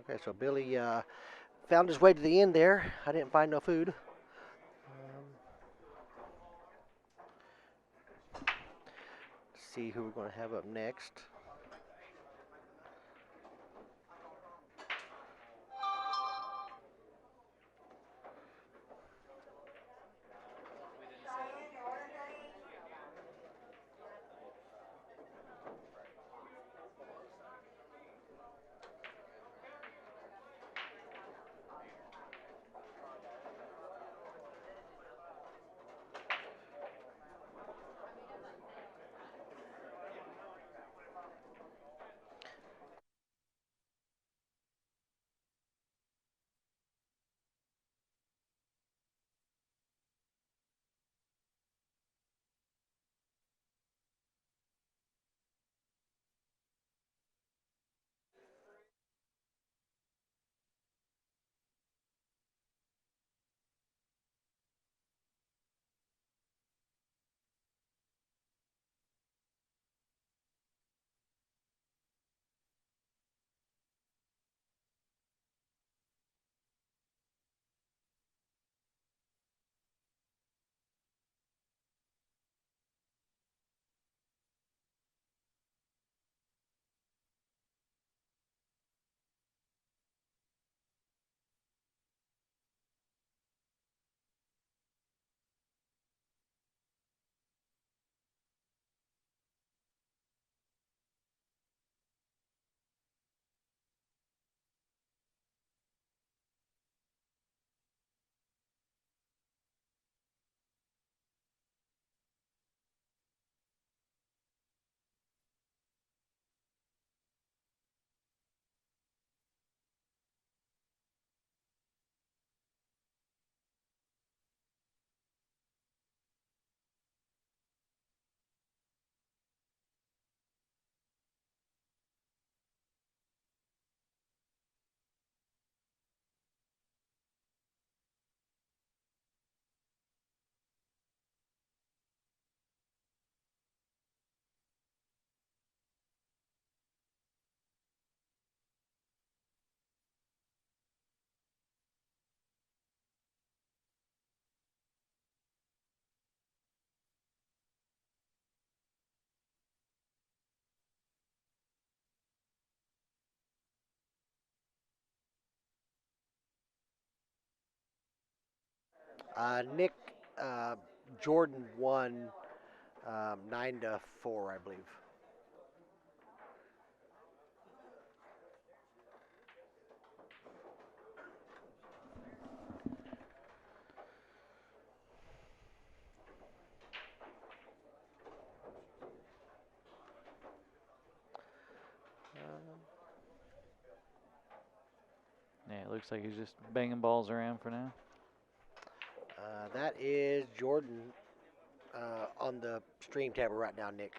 Okay, so Billy found his way to the end there. I didn't find no food. See who we're going to have up next. Nick uh, Jordan won 9-4, I believe. Yeah, it looks like he's just banging balls around for now. That is Jordan on the stream tab right now, Nick.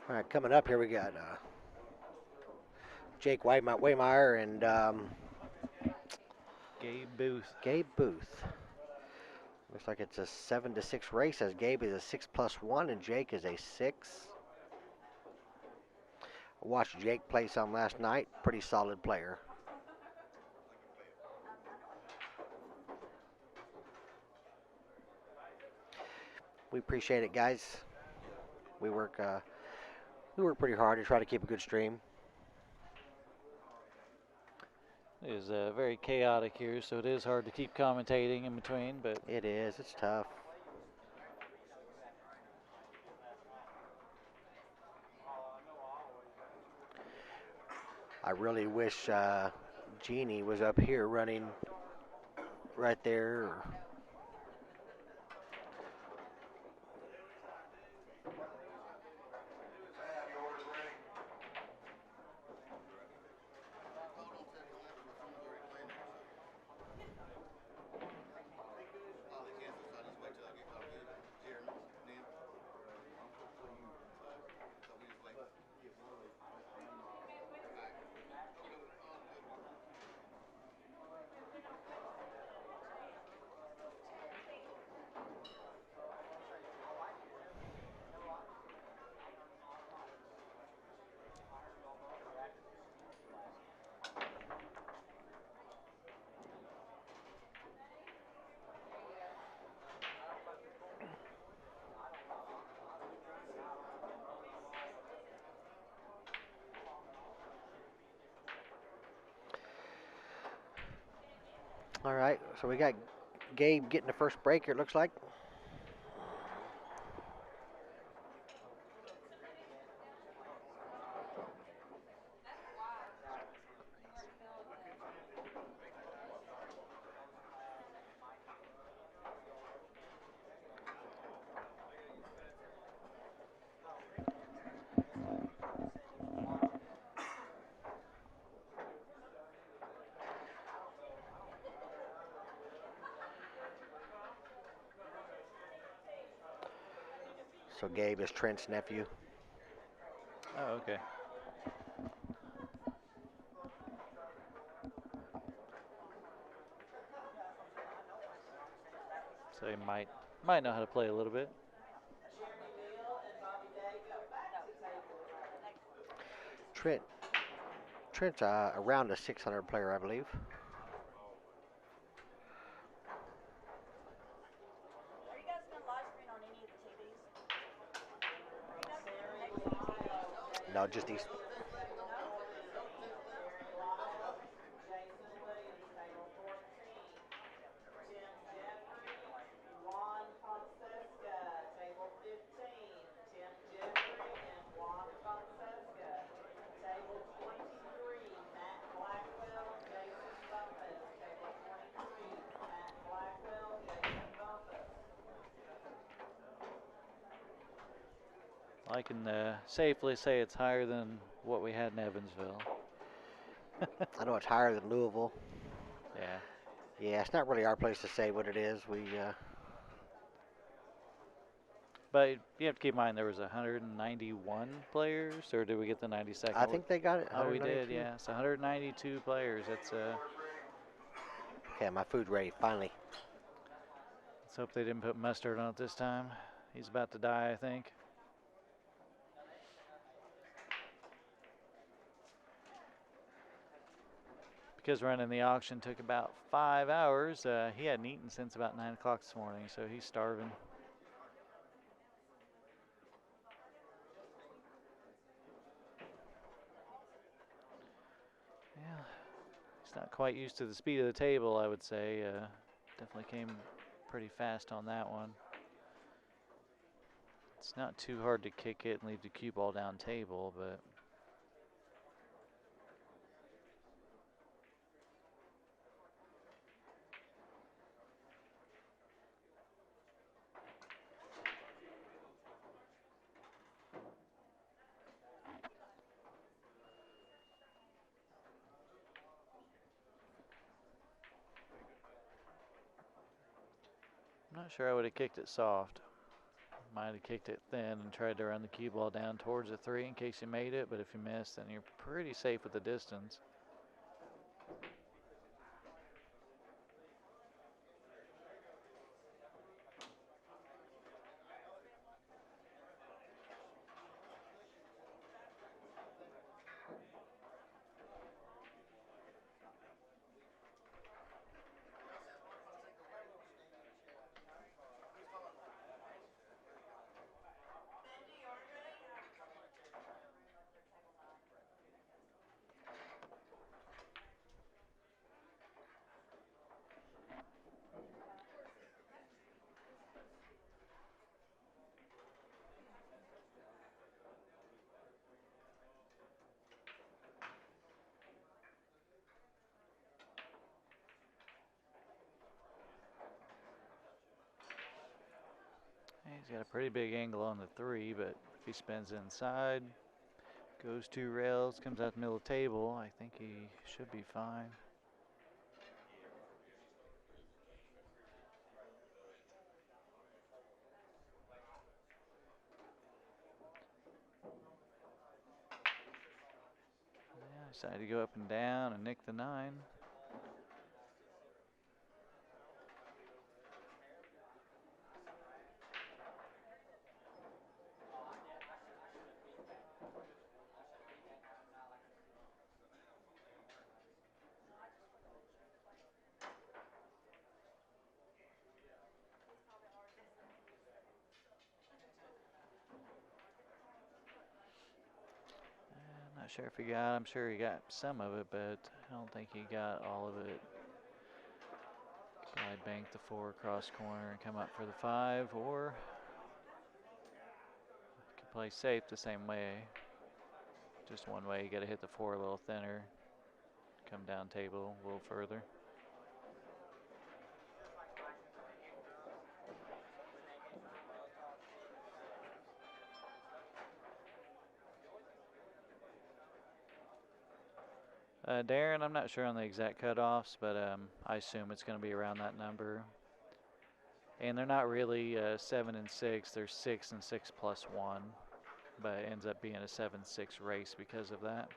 All right, coming up here we got Jake Waymire and Gabe Booth. Gabe Booth. Looks like it's a 7-6 race as Gabe is a 6+1 and Jake is a 6. I watched Jake play some last night. Pretty solid player. We appreciate it, guys. We work pretty hard to try to keep a good stream. It is very chaotic here, so it is hard to keep commentating in between, but It is. It's tough. I really wish Jeannie was up here running right there. All right, so we got Gabe getting the first break here, it looks like. So Gabe is Trent's nephew. oh, okay. So he might know how to play a little bit. Trent's around a 600 player, I believe. No, just these. I can safely say it's higher than what we had in Evansville. I know it's higher than Louisville. Yeah. Yeah, it's not really our place to say what it is. But you have to keep in mind there was 191 players, or did we get the 92nd? I think they got it. Oh, we did, 192. yeah. It's 192 players. That's Okay, my food's ready, finally. let's hope they didn't put mustard on it this time. He's about to die, I think. Because running the auction took about 5 hours, he hadn't eaten since about 9 o'clock this morning, so he's starving. Yeah, he's not quite used to the speed of the table, I would say. Definitely came pretty fast on that one. It's not too hard to kick it and leave the cue ball down table, but I'm not sure I would have kicked it soft. Might have kicked it thin and tried to run the cue ball down towards the 3 in case you made it, but if you missed, then you're pretty safe with the distance. He's got a pretty big angle on the 3, but if he spins inside, goes 2 rails, comes out the middle of the table, I think he should be fine. Yeah, decided to go up and down and nick the 9. Not sure if he got, I'm sure he got some of it, but I don't think he got all of it. Probably bank the 4 across corner and come up for the 5, or could play safe the same way. Just one way, you got to hit the 4 a little thinner, come down table a little further. Darren, I'm not sure on the exact cutoffs, but I assume it's going to be around that number. And they're not really 7 and 6; they're 6 and 6 plus 1, but it ends up being a 7-6 race because of that.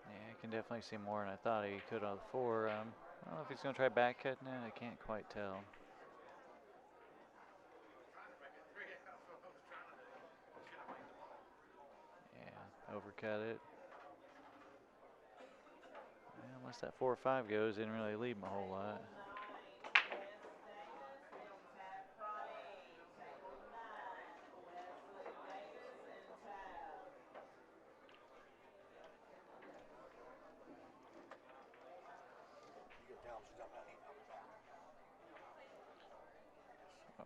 Yeah, I can definitely see more than I thought he could on the 4. I don't know if he's going to try back cutting it. I can't quite tell. Yeah, overcut it. Yeah, unless that 4 or 5 goes, didn't really leave him a whole lot. Oh.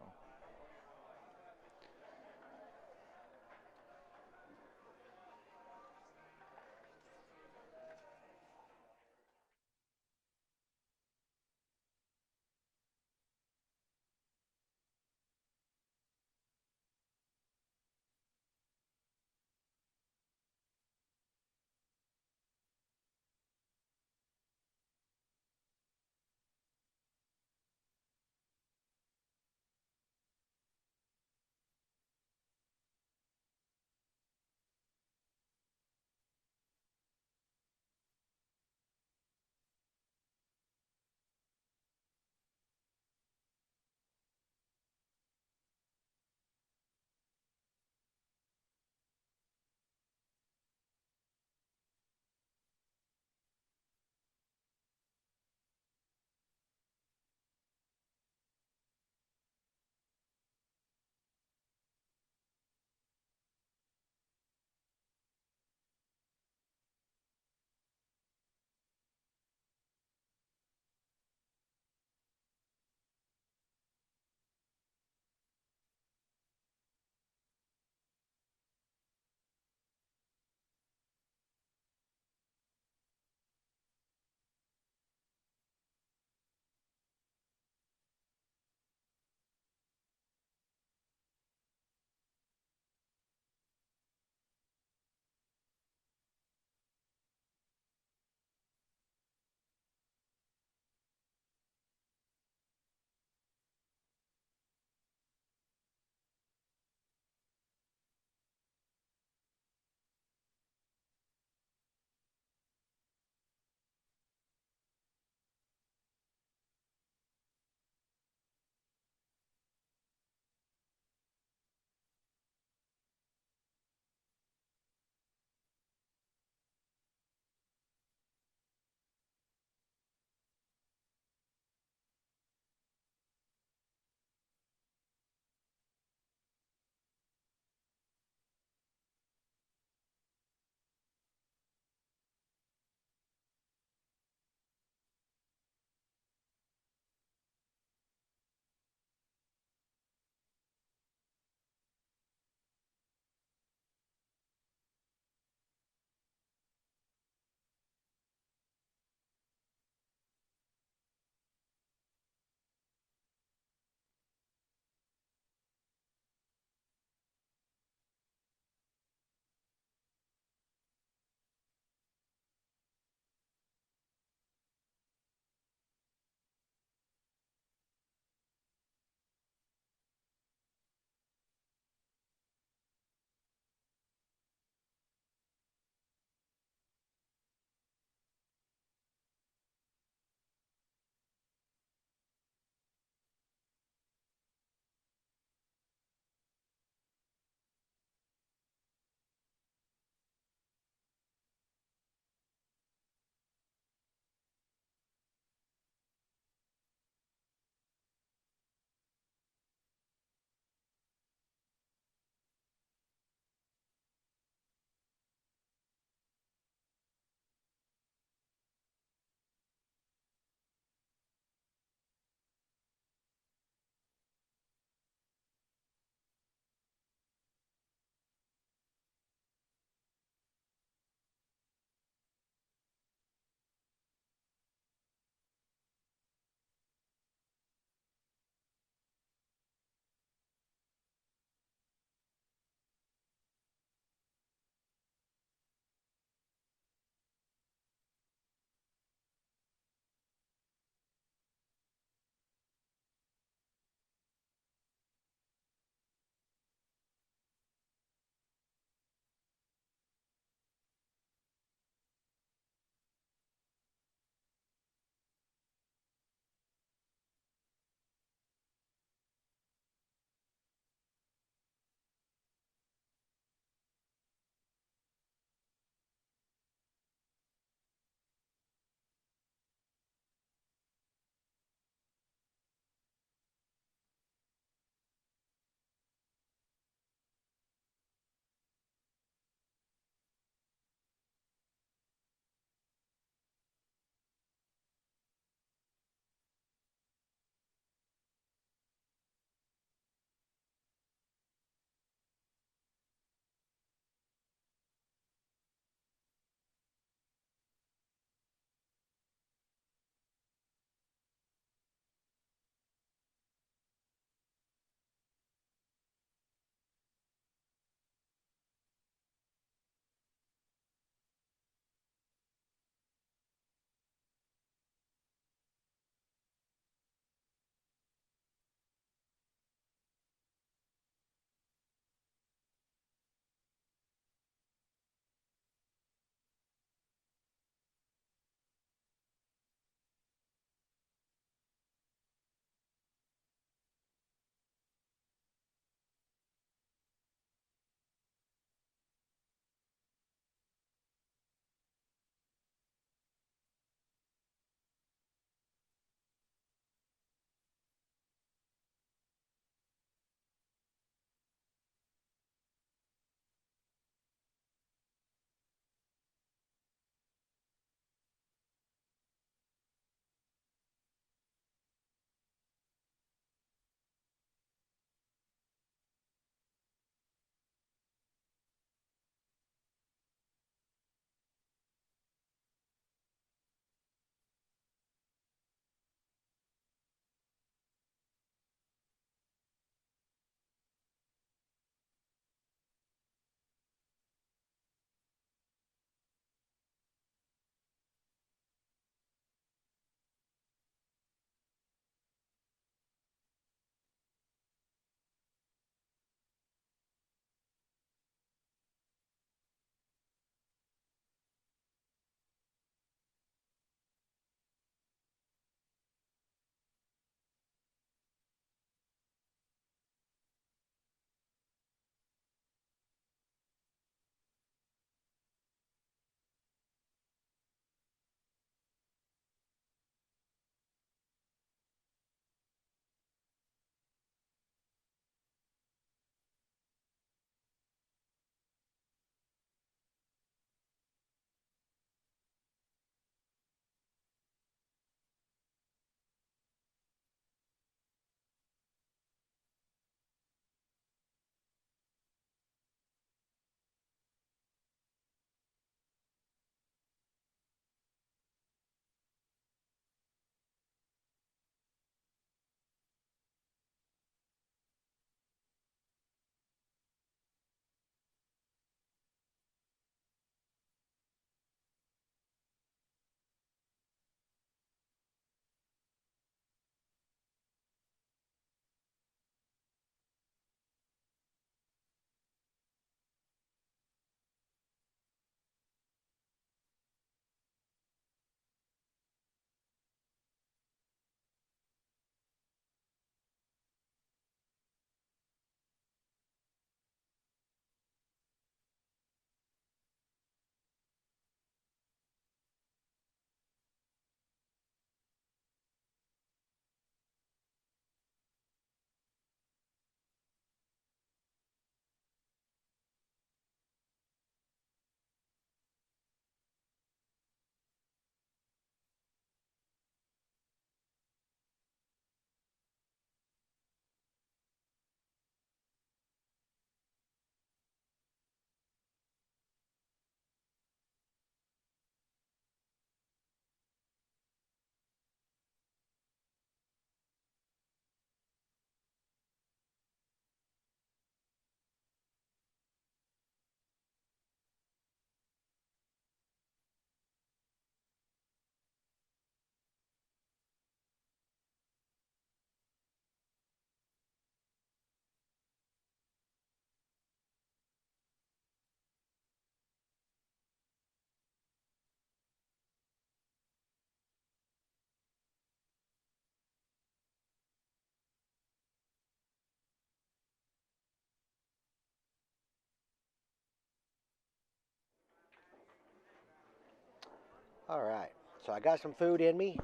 All right. So I got some food in me.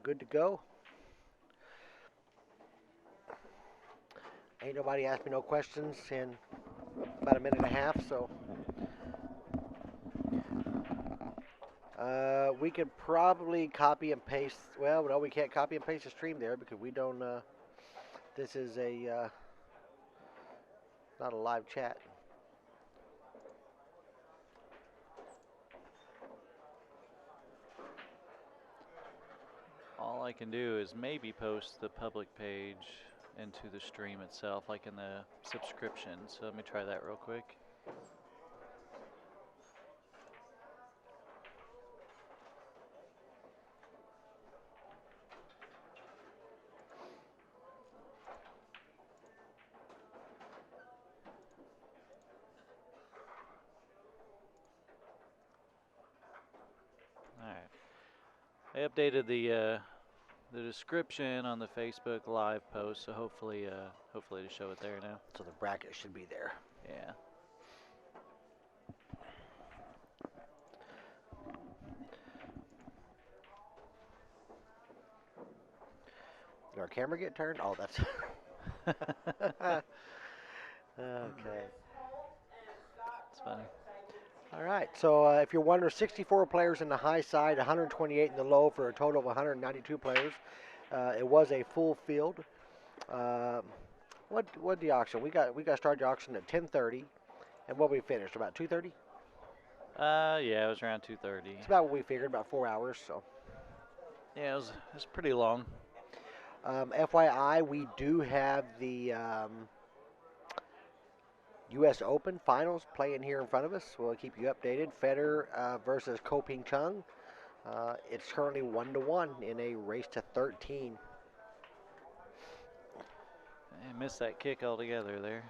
Good to go. Ain't nobody asked me no questions in about a minute and a half, so we could probably copy and paste. Well, no, we can't copy and paste the stream there because we don't. This is a not a live chat. All I can do is maybe post the public page into the stream itself, like in the subscription. So let me try that real quick. All right. I updated the description on the Facebook Live post, so hopefully to show it there now. So the bracket should be there. Yeah. Did our camera get turned? Oh, that's. Okay. It's funny. All right. So if you're wondering, 64 players in the high side, 128 in the low, for a total of 192 players. It was a full field. What the auction? We got started the auction at 10:30, and what we finished about 2:30. Yeah, it was around 2:30. It's about what we figured, about 4 hours. So. Yeah, it was pretty long. FYI, we do have the U.S. Open finals playing here in front of us. We'll keep you updated. Federer versus Ko Ping Chung. It's currently 1-1 in a race to 13. I missed that kick altogether there.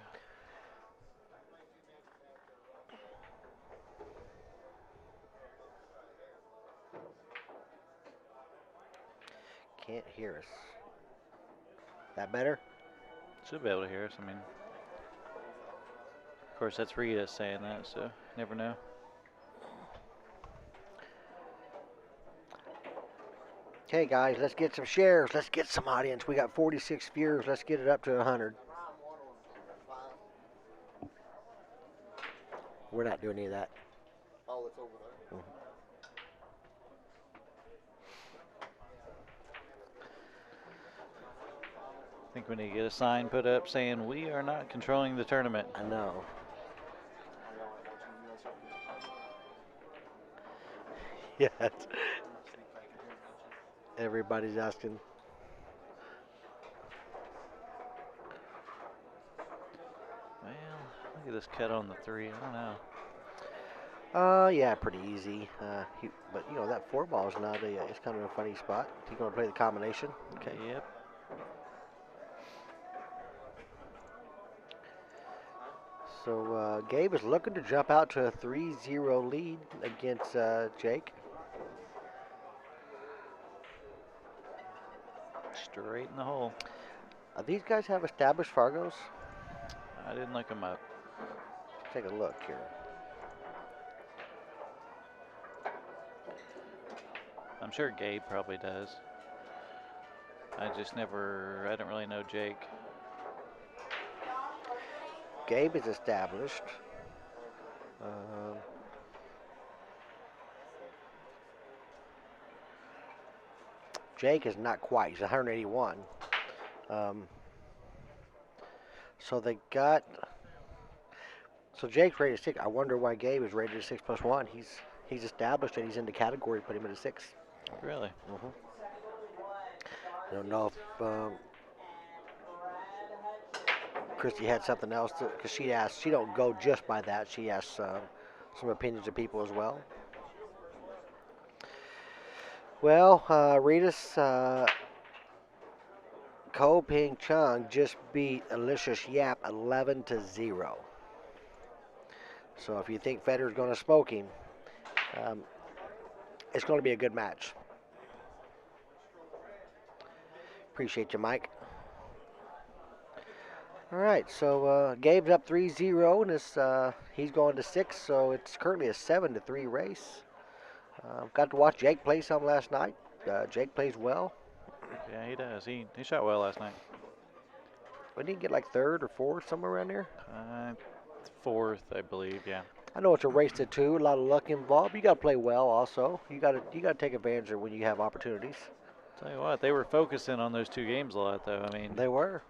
Can't hear us. That better? Should be able to hear us. I mean, of course, that's Rita saying that, so never know. Okay, guys, let's get some shares. Let's get some audience. We got 46 viewers. Let's get it up to 100. We're not doing any of that. Oh, it's over there. I think we need to get a sign put up saying we are not controlling the tournament. I know. Yes. Everybody's asking. Well, look at this cut on the 3. I don't know. Yeah, pretty easy. But you know that 4 ball is not a. It's kind of a funny spot. You going to play the combination? Okay. Yep. So Gabe is looking to jump out to a 3-0 lead against Jake. Straight in the hole. These guys have established Fargos. I didn't look them up. Take a look here. I'm sure Gabe probably does. I don't really know Jake. Gabe is established. Jake is not quite. He's 181. So they got. So Jake's rated 6. I wonder why Gabe is rated 6+1. He's established and he's in the category. Put him at a 6. Really? Mm-hmm. I don't know if Christy had something else because she asked. She don't go just by that. She asks some opinions of people as well. Well, Ritas Ko Ping Chung just beat Alicia Yap 11-0. So if you think Federer's going to smoke him, it's going to be a good match. Appreciate you, Mike. All right, so Gabe's up 3-0, and he's going to 6, so it's currently a 7-3 race. Got to watch Jake play some last night. Jake plays well. Yeah, he does. He shot well last night. We didn't get like third or fourth, somewhere around there. Uh, Fourth, I believe. Yeah. I know it's a race to two, a lot of luck involved. You got to play well, also. You got to take advantage of when you have opportunities. Tell you what, they were focusing on those two games a lot, though. I mean, They were.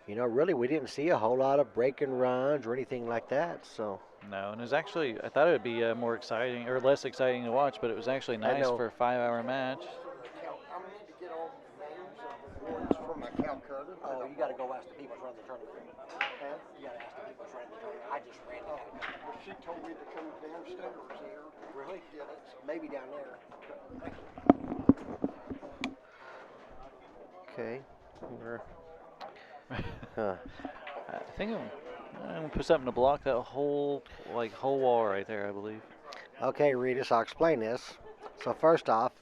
You know, really, we didn't see a whole lot of break and runs or anything like that. So no, and it was actually, I thought it would be more exciting or less exciting to watch, but it was actually I nice know. for a 5-hour match. I'm going to get all the names of the boys from my Calcutta. oh, you got to go ask the people who's running the tournament. Huh? You got to ask the people who's running the tournament. I just ran Oh, well, she told me to come downstairs here. Really? Get it. Maybe down there. Okay. Huh. I think I'm gonna put something to block that whole wall right there, I believe. Okay, Regis, I'll explain this. So first off,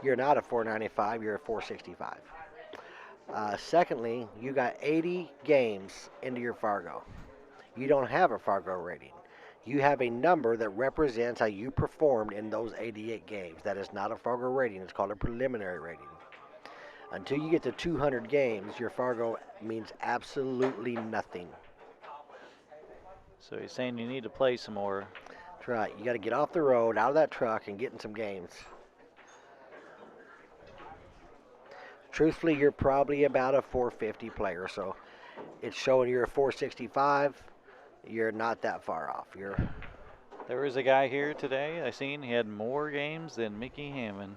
you're not a 495, you're a 465. Secondly, you got 80 games into your Fargo. You don't have a Fargo rating. You have a number that represents how you performed in those 88 games. That is not a Fargo rating. It's called a preliminary rating. Until you get to 200 games, your Fargo means absolutely nothing. So he's saying you need to play some more. That's right. You got to get off the road, out of that truck, and get in some games. Truthfully, you're probably about a 450 player, so it's showing you're a 465. You're not that far off. You're There was a guy here today I seen. He had more games than Mickey Hammond.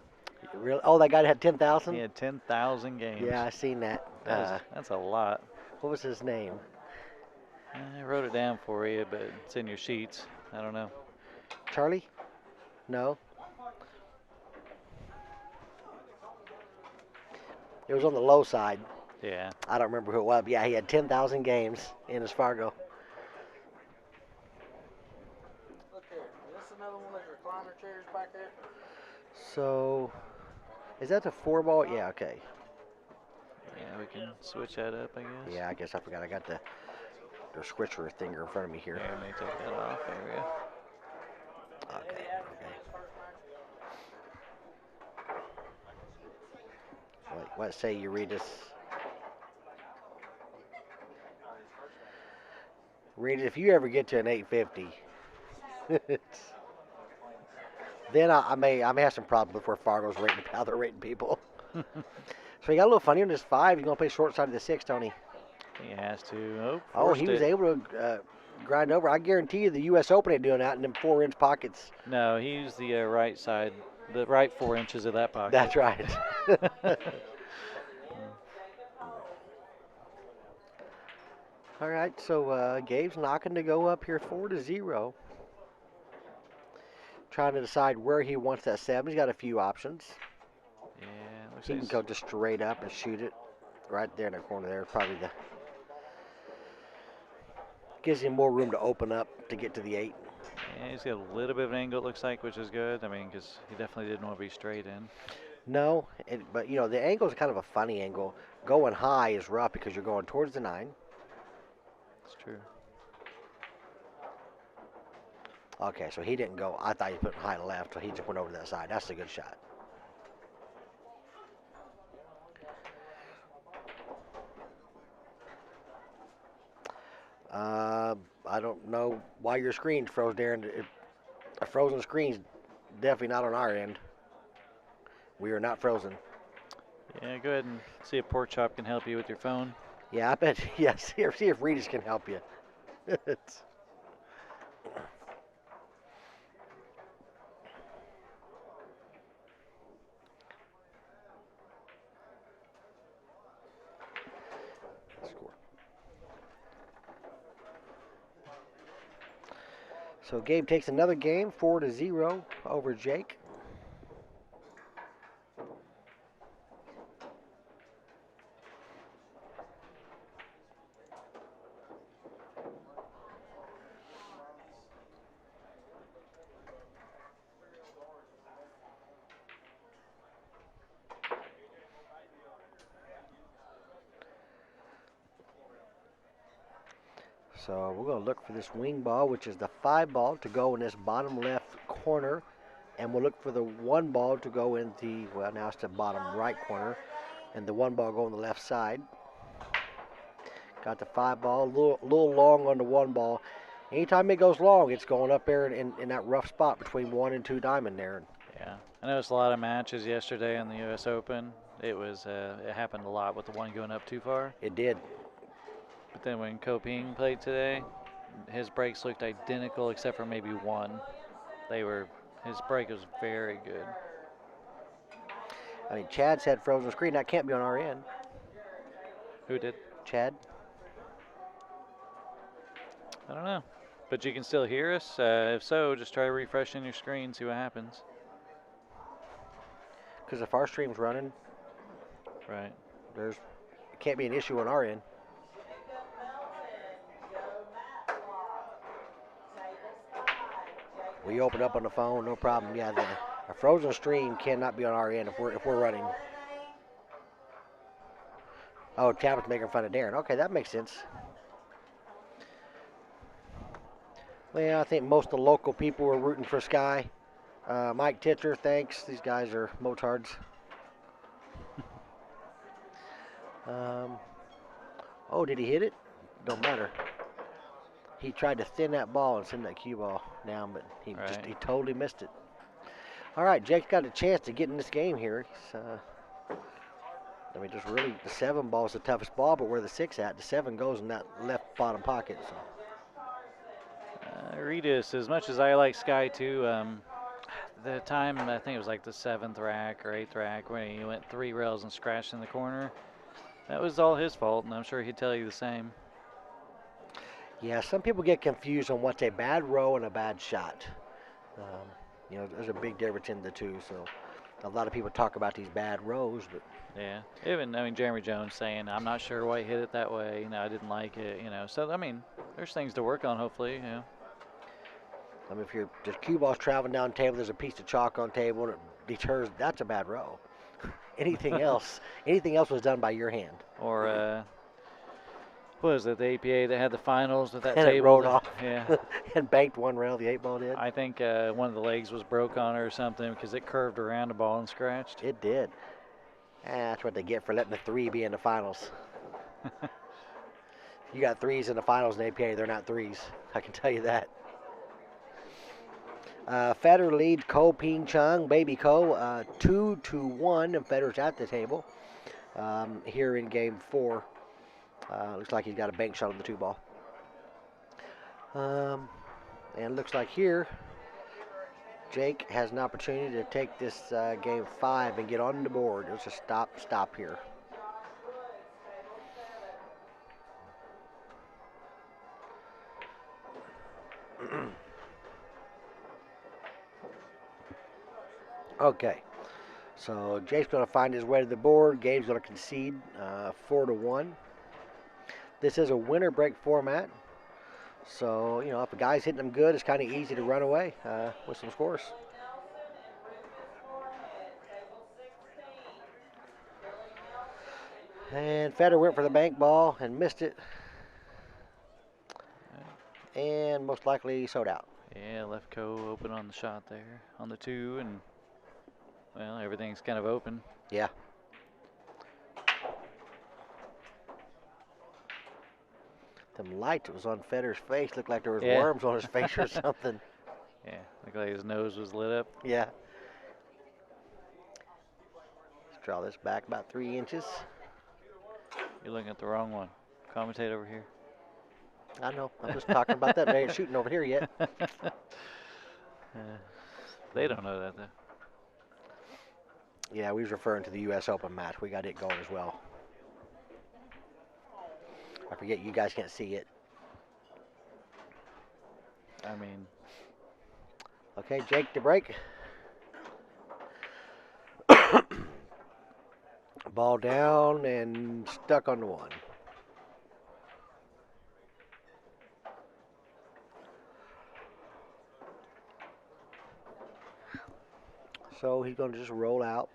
real. Oh, that guy had He 10,000. had 10,000 games. Yeah, I seen that. That's a lot. What was his name? I wrote it down for you, but it's in your sheets. I don't know. Charlie? No. It was on the low side. Yeah. I don't remember who it was. But yeah, he had 10,000 games in his Fargo. Look here. Is this another one of those recliner chairs back there? So, is that the 4-ball? Yeah, okay. Yeah, we can switch that up, I guess. Yeah, I guess I forgot. I got the switcher finger in front of me here. Here, let me take that off. There we go. Okay. What say you read this? Read it. If you ever get to an 850, then I may have some problems with where Fargo's rating, how they're rating people. So he got a little funny on this 5. He's gonna play short side of the 6, Tony. He has to. Oh, he was able to grind over. I guarantee you, the U.S. Open ain't doing that in them 4-inch pockets. No, he used the right side, the right 4 inches of that pocket. That's right. All right, so Gabe's knocking to go up here 4-0. Trying to decide where he wants that 7. He's got a few options. Yeah, looks He like can go just straight up and shoot it right there in the corner there. Probably gives him more room to open up to get to the 8. yeah, he's got a little bit of an angle, it looks like, which is good. I mean, because he definitely didn't want to be straight in. No, but you know the angle is kind of a funny angle. Going high is rough because you're going towards the 9. It's true. Okay, so he didn't go. I thought he was putting high left, so he just went over to that side. That's a good shot. I don't know why your screen's froze, Darren. A frozen screen's definitely not on our end. We are not frozen. Yeah, go ahead and see if Pork Chop can help you with your phone. Yeah, I bet. Yeah, see if Regis can help you. Score. So Gabe takes another game, 4-0 over Jake. So we're going to look for this wing ball, which is the 5 ball, to go in this bottom left corner. And we'll look for the 1 ball to go in the, well, now it's the bottom right corner. And the 1 ball go on the left side. Got the 5 ball, a little long on the 1 ball. Anytime it goes long, it's going up there in that rough spot between 1 and 2 diamond there. Yeah, I noticed a lot of matches yesterday in the U.S. Open. It happened a lot with the one going up too far. It did. But then when Koping played today, his breaks looked identical except for maybe one. His break was very good. I mean, Chad said frozen screen. That can't be on our end. Who did? Chad. I don't know. But you can still hear us. If so, just try refreshing your screen, see what happens. Because if our stream's running, Right. it can't be an issue on our end. We open up on the phone, no problem. Yeah, a frozen stream cannot be on our end if we're running. Oh, Tabitha's making fun of Darren. Okay, that makes sense. Well, I think most of the local people were rooting for Sky. Mike Titcher, thanks. These guys are motards. Oh, did he hit it? Don't matter. He tried to thin that ball and send that cue ball down, but he totally missed it. All right, Jake's got a chance to get in this game here. Just really, the 7 ball is the toughest ball, but where the 6 at, the 7 goes in that left bottom pocket. So. Regis, as much as I like Sky too, the time, I think it was like the 7th rack or 8th rack, when he went 3 rails and scratched in the corner, that was all his fault, and I'm sure he'd tell you the same. Yeah, some people get confused on what's a bad row and a bad shot. There's a big difference in the two. So a lot of people talk about these bad rows, but yeah, Jeremy Jones saying, I'm not sure why he hit it that way. I didn't like it. So there's things to work on. Hopefully, if the cue ball's traveling down the table, there's a piece of chalk on the table, and it deters. That's a bad row. anything else was done by your hand. Or what was it, the APA that had the finals with that and table? It rolled off. Yeah. And banked 1 rail, the 8 ball did. I think one of the legs was broke on it or something because it curved around the ball and scratched. It did. That's what they get for letting the 3 be in the finals. You got 3s in the finals in APA, they're not 3s. I can tell you that. Federer leads Ko Ping Chung, Baby Ko, 2-1, and Federer's at the table here in game 4. Looks like he's got a bank shot on the 2 ball. And looks like here, Jake has an opportunity to take this game 5 and get on the board. It's a stop here. Okay, so Jake's going to find his way to the board. Gabe's going to concede 4-1. This is a winner break format. So, if a guy's hitting them good, it's kind of easy to run away with some scores. And Federer went for the bank ball and missed it. And most likely sold out. Yeah, left Ko open on the shot there on the 2, and everything's kind of open. Yeah. The light that was on Federer's face looked like there was worms on his face or something. Yeah, looked like his nose was lit up. Yeah. Let's draw this back about 3 inches. You're looking at the wrong one. Commentate over here. I know. I'm just talking about that. They ain't shooting over here yet. They don't know that, though. Yeah, we was referring to the U.S. Open match. We got it going as well. I forget you guys can't see it. Okay, Jake to break. Ball down and stuck on the 1. So he's going to just roll out.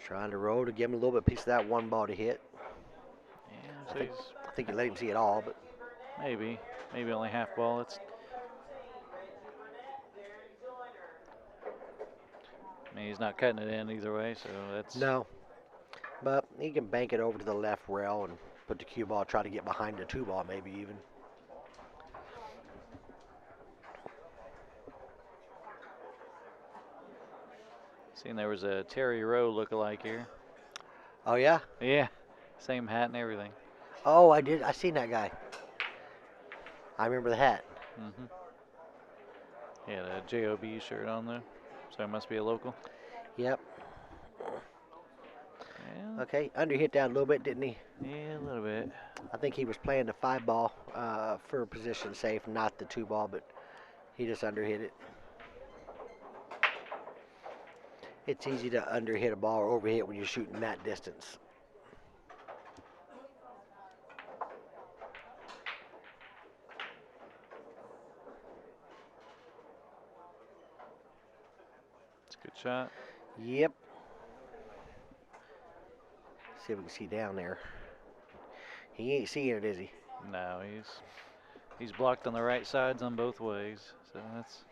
Trying to roll to give him a little bit piece of that one ball to hit. Yeah, I so think, he's I think you let him see it all, but maybe only half ball. I mean, he's not cutting it in either way, so that's no. But he can bank it over to the left rail and put the cue ball, try to get behind the 2 ball maybe even. Seen there was a Terry Rowe lookalike here. Oh, yeah? Yeah, same hat and everything. Oh, I did. I seen that guy. I remember the hat. Mm-hmm. He had a JOB shirt on though, so it must be a local. Yep. Yeah. Okay, underhit that a little bit, didn't he? Yeah, a little bit. I think he was playing the 5 ball for position safe, not the 2 ball, but he just underhit it. It's easy to underhit a ball or overhit when you're shooting that distance. It's a good shot. Yep. See if we can see down there. He ain't seeing it, is he? No, he's blocked on the right sides on both ways, so that's.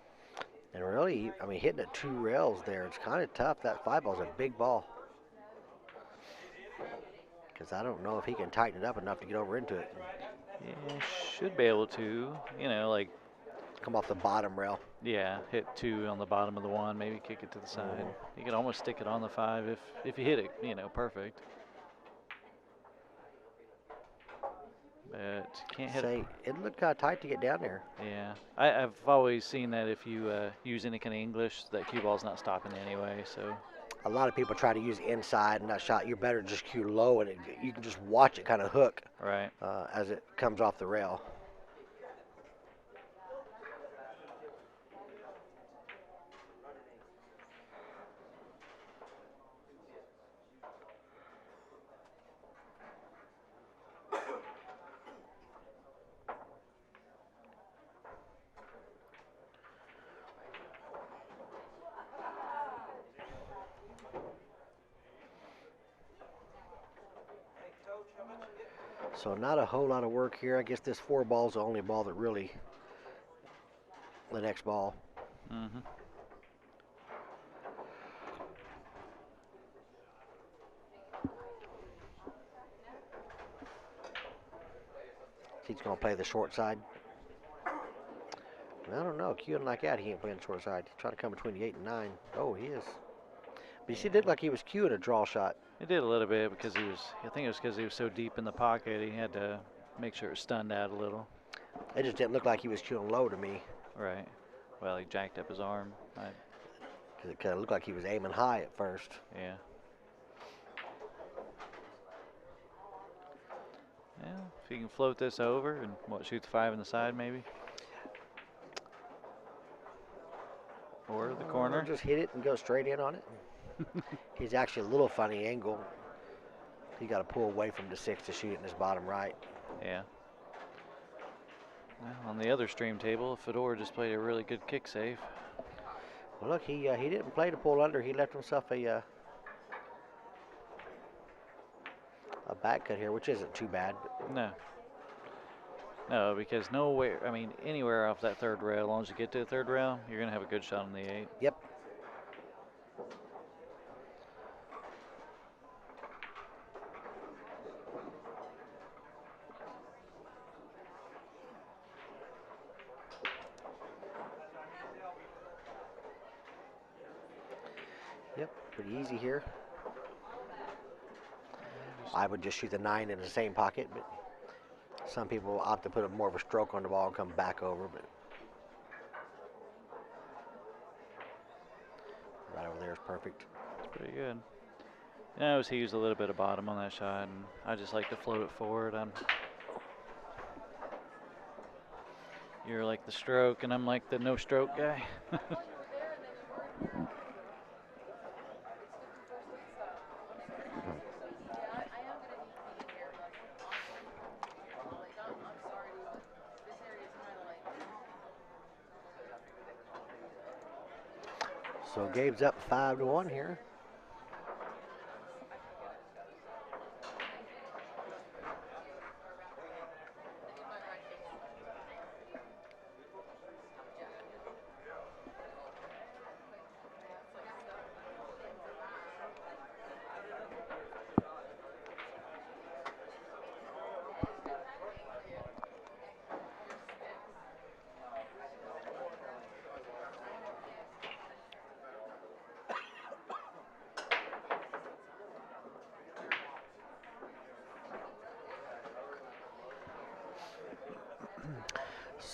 And really, I mean, hitting at 2 rails there, it's kind of tough. That 5 ball's a big ball. Because I don't know if he can tighten it up enough to get over into it. Yeah, should be able to. You know, like. Come off the bottom rail. Yeah, hit 2 on the bottom of the 1, maybe kick it to the side. You could almost stick it on the 5 if you hit it, you know, perfect. But can't hit it. It looked kind of tight to get down there. Yeah, I've always seen that if you use any kind of English, that cue ball's not stopping anyway. So A lot of people try to use inside and that shot. You're better just cue low and you can just watch it kind of hook right. as it comes off the rail. So not a whole lot of work here. I guess this 4 ball's the only ball that really, the next ball. Mm-hmm. He's going to play the short side. I don't know. Cueing like that, he ain't playing the short side. He's trying to come between the 8 and 9. Oh, he is. But you see, it looked like he was cueing a draw shot. It did a little bit because I think it was because he was so deep in the pocket, he had to make sure it was stunned out a little. It just didn't look like he was cueing low to me. Right. Well, he jacked up his arm. Because it kind of looked like he was aiming high at first. Yeah. Yeah, if you can float this over and shoot the 5 in the side maybe. Or the corner. Just hit it and go straight in on it. He's actually a little funny angle. He got to pull away from the 6 to shoot it in his bottom right. Yeah. Well, on the other stream table, Fedor just played a really good kick save. Well, look, he didn't play to pull under. He left himself a back cut here, which isn't too bad. No. No, because nowhere, I mean, anywhere off that 3rd rail, as long as you get to the 3rd rail, you're going to have a good shot on the 8. Yep. Yep, pretty easy here. I would just shoot the 9 in the same pocket, but some people opt to put more of a stroke on the ball and come back over, but right over there is perfect. It's pretty good. I noticed he used a little bit of bottom on that shot, and I just like to float it forward. You're like the stroke, and I'm like the no stroke guy. So Gabe's up 5-1 here.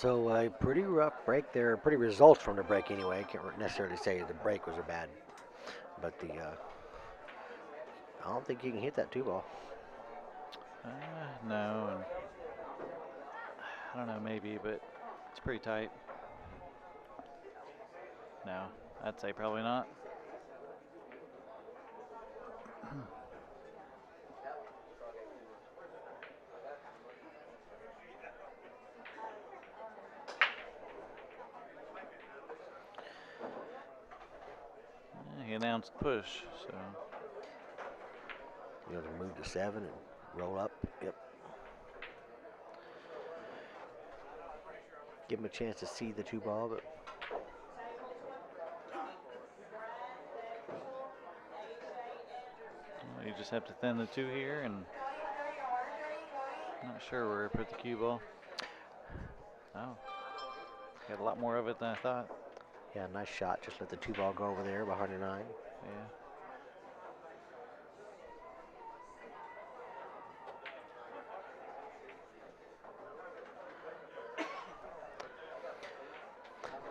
So a pretty rough break there. Pretty results from the break anyway. Can't necessarily say the break was a bad, but I don't think you can hit that two ball. No, and I don't know, maybe, but it's pretty tight. No, I'd say probably not. He announced push, so. You know, to move to 7 and roll up. Yep. Give him a chance to see the two ball, but Well, you just have to thin the two here, and not sure where I put the cue ball. Oh, got a lot more of it than I thought. yeah, nice shot. Just let the two ball go over there behind the 9. Yeah.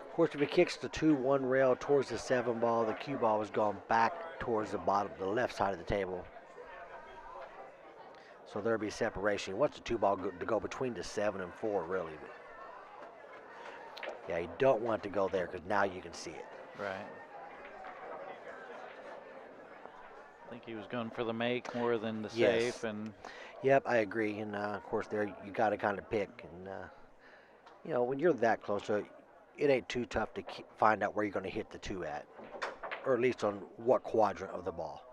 Of course, if he kicks the 2-1 rail towards the 7 ball, the cue ball has gone back towards the bottom, the left side of the table. So there'll be separation. He wants the two ball to go between the 7 and 4, really. But yeah, you don't want it to go there because now you can see it. Right. I think he was going for the make more than the Yes. safe, and Yep, I agree. And of course, there you got to kind of pick. And you know, when you're that close, it ain't too tough to find out where you're going to hit the 2 at, or at least on what quadrant of the ball.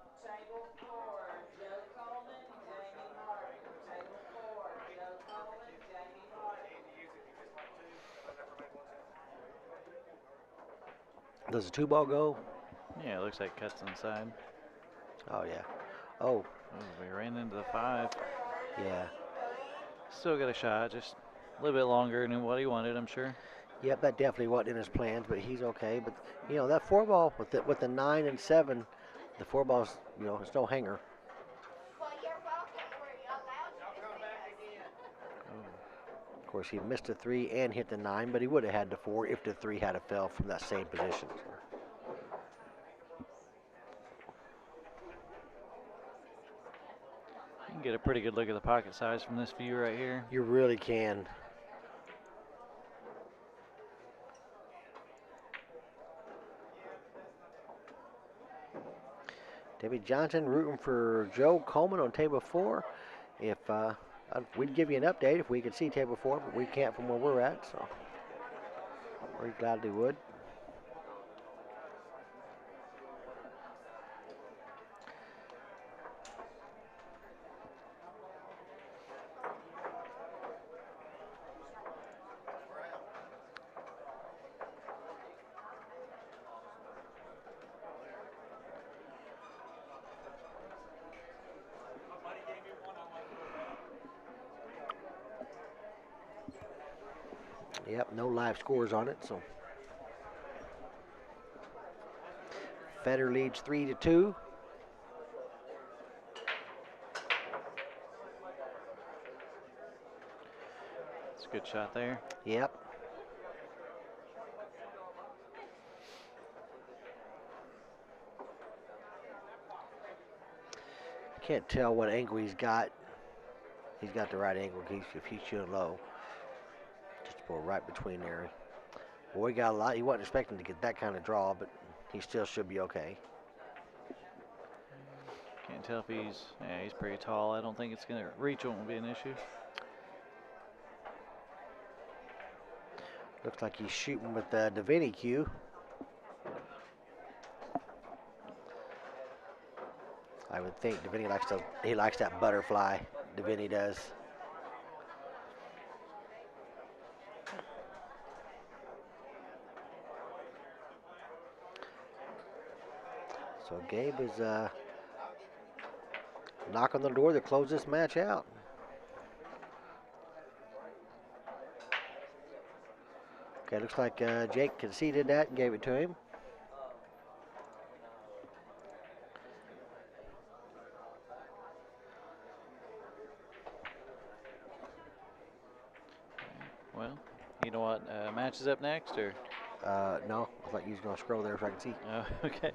Does the 2 ball go? yeah, it looks like cuts inside. Oh yeah. Oh Oh, we ran into the 5. yeah. Still got a shot, just a little bit longer than what he wanted, I'm sure. Yep, that definitely wasn't in his plans, but he's okay. But you know that 4 ball with the 9 and 7, the 4 balls, you know, it's no hanger. Of course, he missed the 3 and hit the 9, but he would have had the 4 if the 3 had fell from that same position. You can get a pretty good look at the pocket size from this view right here. You really can. David Johnson rooting for Joe Coleman on table 4. If we'd give you an update if we could see table 4, but we can't from where we're at, so we're glad they would. Yep, no live scores on it, so Fetter leads 3-2. It's a good shot there. Yep. Can't tell what angle he's got. He's got the right angle if he's shooting low. Just pull right between there. Boy got a lot. He wasn't expecting to get that kind of draw, but he still should be okay. Can't tell if he's pretty tall. I don't think it's going to reach won't be an issue. Looks like he's shooting with the Vinny cue. I would think Vinny likes that butterfly. Vinny does. So Gabe is knocking on the door to close this match out. Okay, looks like Jake conceded that and gave it to him. Well, you know what? Match is up next, or? No, I thought you was going to scroll there so I could see. Oh, okay.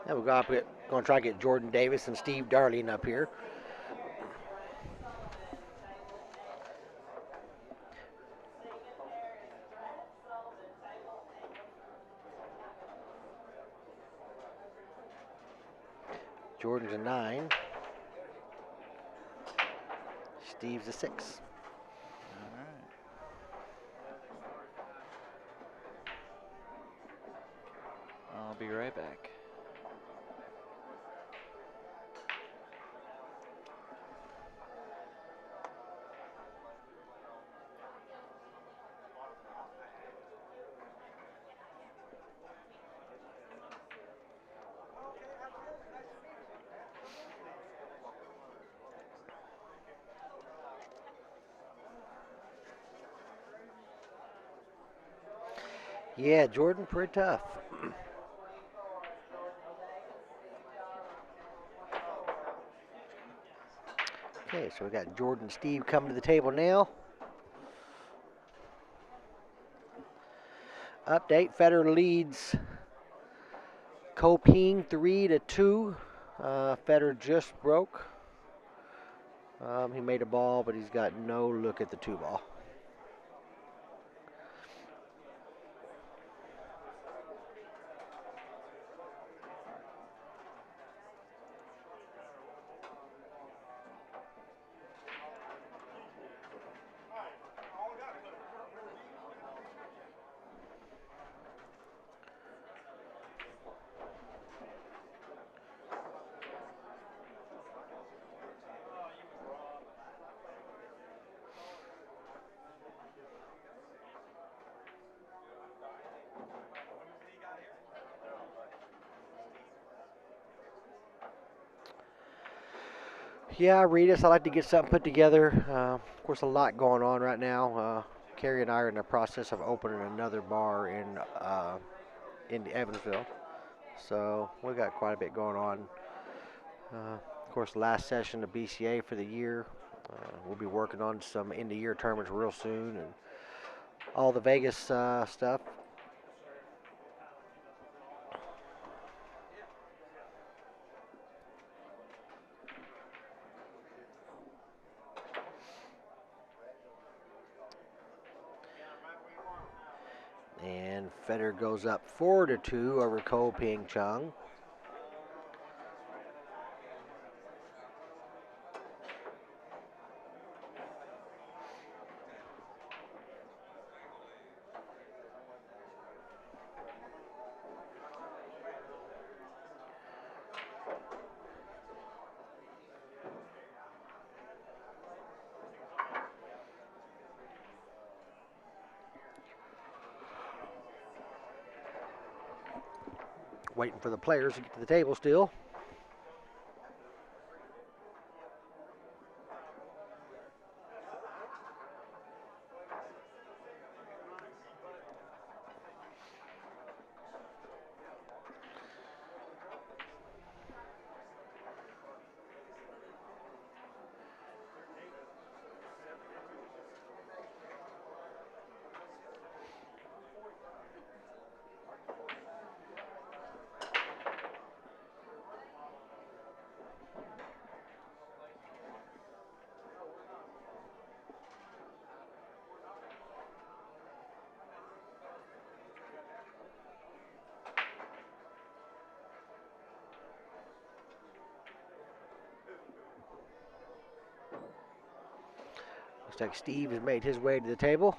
Now we're going to try to get Jordan Davis and Steve Darling up here. Jordan's a 9. Steve's a 6. All right. I'll be right back. Yeah, Jordan, pretty tough. Okay, so we got Jordan and Steve coming to the table now. Update, Federer leads Koping 3-2. Federer just broke. He made a ball, but he's got no look at the 2 ball. Yeah, Ritas, I'd like to get something put together. Of course, a lot going on right now. Carrie and I are in the process of opening another bar in Evansville. So we got quite a bit going on. Of course, last session of BCA for the year. We'll be working on some end-of-year tournaments real soon and all the Vegas stuff. And Federer goes up 4-2 over Ko Ping Chung. Waiting for the players to get to the table still. Looks like Steve has made his way to the table.